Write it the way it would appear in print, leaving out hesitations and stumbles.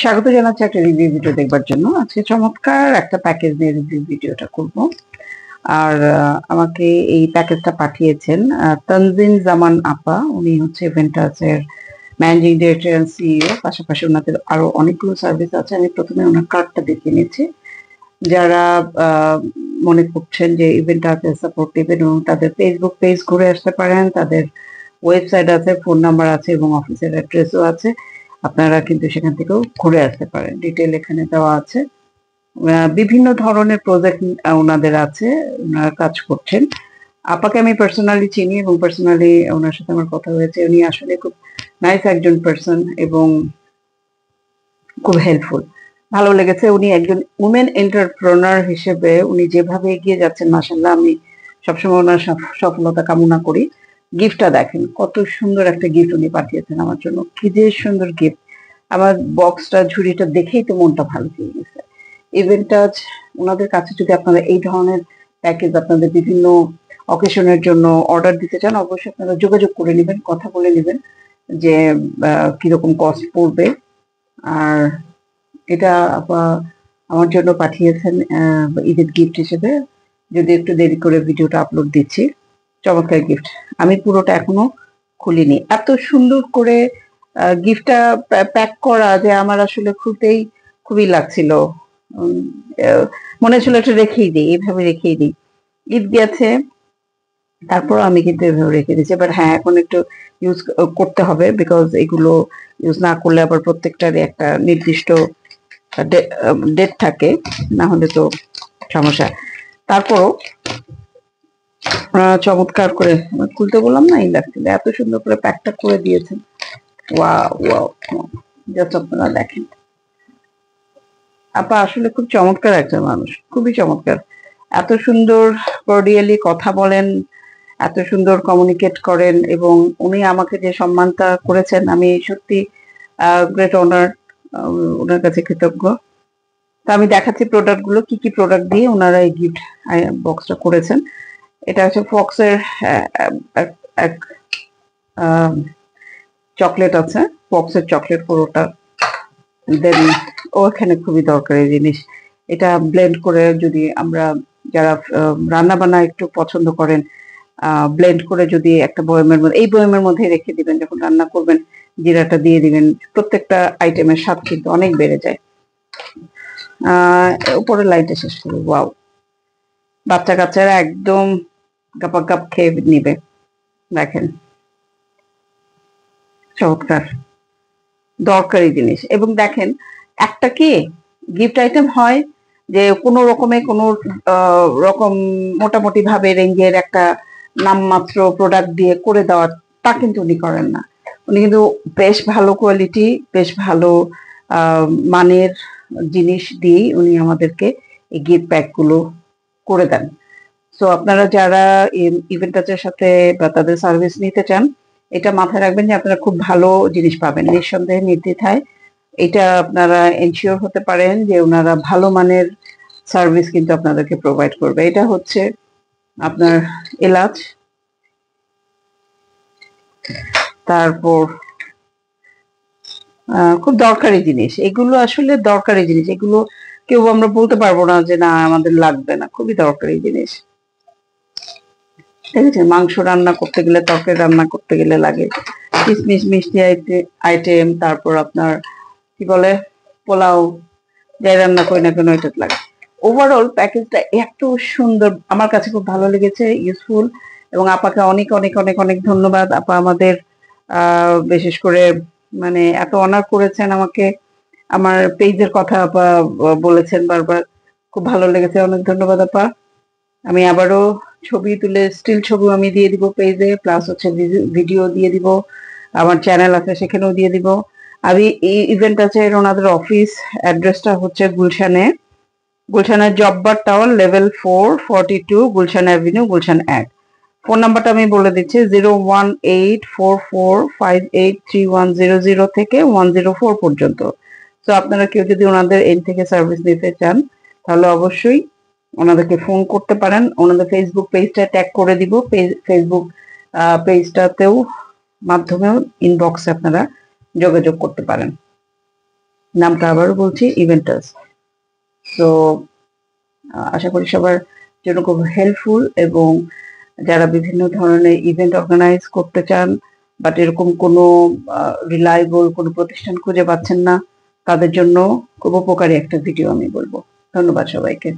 স্বাগত জানাচ্ছি একটা রিভিউ ভিডিও দেখবার জন্য। আজকে চমৎকার একটা প্যাকেজ নিয়ে রিভিউ ভিডিওটা করব। আর আমাকে এই প্যাকেজটা পাঠিয়েছেন তানজিন জামান আপা। উনি হচ্ছে ইভেন্টাসের ম্যানেজিং ডিরেক্টর এন্ড সিইও। পাশাপাশি ওনাদের আরো অনেকগুলো সার্ভিস আছে। আমি প্রথমে ওনার কার্ডটা দেখে নিচ্ছি। যারা মনে করছেন যে ইভেন্টাসে সাপোর্ট নেবেন এবং তাদের ফেসবুক পেজ ঘুরে আসতে পারেন, তাদের ওয়েবসাইট আছে, ফোন নাম্বার আছে এবং অফিসের অ্যাড্রেসও আছে। আপনারা কিন্তু সেখান থেকেও ঘুরে আসতে পারেন। ডিটেল এখানে দেওয়া আছে। বিভিন্ন ধরনের প্রজেক্ট ওনাদের আছে, ওনারা কাজ করছেন। আপাকে আমি পার্সোনালি চিনি এবং পার্সোনালি ওনার সাথে আমার কথা হয়েছে। উনি আসলে খুব নাইস একজন পার্সন এবং খুব হেল্পফুল। ভালো লেগেছে। উনি একজন উমেন এন্টারপ্রেনার হিসেবে উনি যেভাবে এগিয়ে যাচ্ছেন, মাশাআল্লাহ, আমি সবসময় ওনার সফলতা কামনা করি। গিফটটা দেখেন, কত সুন্দর একটা গিফট উনি পাঠিয়েছেন আমার জন্য। কি যে সুন্দর গিফট! আমার বক্সটা, ঝুড়িটা দেখেই তো মনটা ভালো হয়ে গেছে। ইভেন্টাস ওনাদের কাছে যদি আপনারা এই ধরনের প্যাকেজ আপনাদের বিভিন্ন অকেশনের জন্য অর্ডার দিতে চান, অবশ্যই আপনারা যোগাযোগ করে নেবেন, কথা বলে নেবেন যে কিরকম কস্ট পড়বে। আর এটা আমার জন্য পাঠিয়েছেন ঈদের গিফট হিসেবে। যদি একটু দেরি করে ভিডিওটা আপলোড দিচ্ছি। চমৎকার গিফট। আমি পুরোটা এখনো খুলিনি। এত সুন্দর করে গিফটটা প্যাক করা যে আমার আসলে খুবই লাগছিল। মনে হচ্ছিল একটু রেখেই দিই, এইভাবে রেখেই দিই। ঈদ গেছে, তারপর আমি কিন্তু এভাবে রেখে দিচ্ছি। বাট হ্যাঁ, এখন একটু ইউজ করতে হবে, বিকজ এগুলো ইউজ না করলে আবার প্রত্যেকটারই একটা নির্দিষ্ট ডেট থাকে, না হলে তো সমস্যা। তারপরও চমৎকার করে খুলতে বললাম না, এই লাগছিল। এত সুন্দর করে প্যাকটা করে দিয়েছেন। ওয়াও ওয়াও, জাস্ট আপনারা দেখেন। আপা আসলে খুব চমৎকার একজন মানুষ, খুবই চমৎকার। এত সুন্দর কর্ডিয়ালি কথা বলেন, এত সুন্দর কমিউনিকেট করেন, এবং উনি আমাকে যে সম্মানটা করেছেন, আমি সত্যি গ্রেট অনার, ওনার কাছে কৃতজ্ঞ। তা আমি দেখাচ্ছি প্রোডাক্ট গুলো, কি কি প্রোডাক্ট দিয়ে ওনারা এই গিফট বক্সটা করেছেন। এটা হচ্ছে ফক্সের এক চকলেট আছে, ফক্সের চকলেট পুরোটা। দেন ওখানে খুবই দরকারি জিনিস, এটা ব্লেন্ড করে যদি আমরা যারা রান্না বান্না একটু পছন্দ করেন, ব্লেন্ড করে যদি একটা বয়মের মধ্যে, এই বয়মের মধ্যে রেখে দিবেন, যখন রান্না করবেন জিরাটা দিয়ে দিবেন, প্রত্যেকটা আইটেমের স্বাদ কিন্তু অনেক বেড়ে যায়। উপরের লাইনটা শেষ করবো। ওয়াও, বাচ্চা কাচ্চারা একদম গাপাগাপ খেয়ে নিবে। দেখেন, চমৎকার দরকারি জিনিস। এবং দেখেন, একটা কি গিফট আইটেম হয় যে কোনো রকম মোটামুটি ভাবে রেঞ্জের একটা নামমাত্র প্রোডাক্ট দিয়ে করে দেওয়া, তা কিন্তু উনি করেন না। উনি কিন্তু বেশ ভালো কোয়ালিটি, বেশ ভালো মানের জিনিস দিয়েই উনি আমাদেরকে এই গিফট প্যাক গুলো করে দেন। সো আপনারা যারা ইভেন্টাসের সাথে বা তাদের সার্ভিস নিতে চান, এটা মাথায় রাখবেন যে আপনারা খুব ভালো জিনিস পাবেন, নিঃসন্দেহে নির্দ্বিধায়। এটা আপনারা এনশিওর হতে পারেন যে ওনারা ভালো মানের সার্ভিস কিন্তু আপনাদেরকে প্রোভাইড করবে। এটা হচ্ছে আপনার এলাচ, তারপর খুব দরকারি জিনিস এগুলো, আসলে দরকারি জিনিস এগুলো। কেউ আমরা বলতে পারবো না যে না আমাদের লাগবে না, খুবই দরকারি জিনিস। ঠিক আছে, মাংস রান্না করতে গেলে, তরকারি রান্না করতে গেলে লাগে। কিশমিশ, মিষ্টি আইটেম, তারপর আপনার কি বলে, পোলাও, যাই রান্না করি না কেন এটা লাগে। ওভারঅল প্যাকেজটা এত সুন্দর, আমার কাছে খুব ভালো লেগেছে, ইউজফুল। এবং আপাকে অনেক অনেক অনেক অনেক ধন্যবাদ। আপা আমাদের বিশেষ করে মানে এত অনার করেছেন আমাকে, আমার পেজের কথা আপা বলেছেন বারবার, খুব ভালো লেগেছে। অনেক ধন্যবাদ আপা। আমি আবারও ছবি তুলে, স্টিল ছবি আমি দিয়ে দিব পেজে, প্লাস হচ্ছে ভিডিও দিয়ে দিব, আমার চ্যানেল আছে সেখানেও দিয়ে দিব। আমি এই ইভেন্ট আছে, ওনাদের অফিস অ্যাড্রেসটা হচ্ছে গুলশানের Jabbar tower, level 442, Gulshan avenue, Gulshan 1। Phone নাম্বারটা আমি বলে দিচ্ছি, 01844583100 থেকে 104 পর্যন্ত। তো আপনারা কেউ যদি ওনাদের এন্ড থেকে সার্ভিস নিতে চান, তাহলে অবশ্যই ওনাদেরকে ফোন করতে পারেন। ওনাদের ফেসবুক পেজটা ট্যাগ করে দিব, ফেসবুক পেজটাতেও মাধ্যমেও ইনবক্সে আপনারা যোগাযোগ করতে পারেন। নামটা আবারও বলছি, ইভেন্টাস। তো আশা করি সবার জন্য খুব হেল্পফুল, এবং যারা বিভিন্ন ধরনের ইভেন্ট অর্গানাইজ করতে চান বাট এরকম কোনো রিলায়েবল কোনো প্রতিষ্ঠান খুঁজে পাচ্ছেন না, তাদের জন্য খুব উপকারী একটা ভিডিও আমি বলবো। ধন্যবাদ সবাইকে।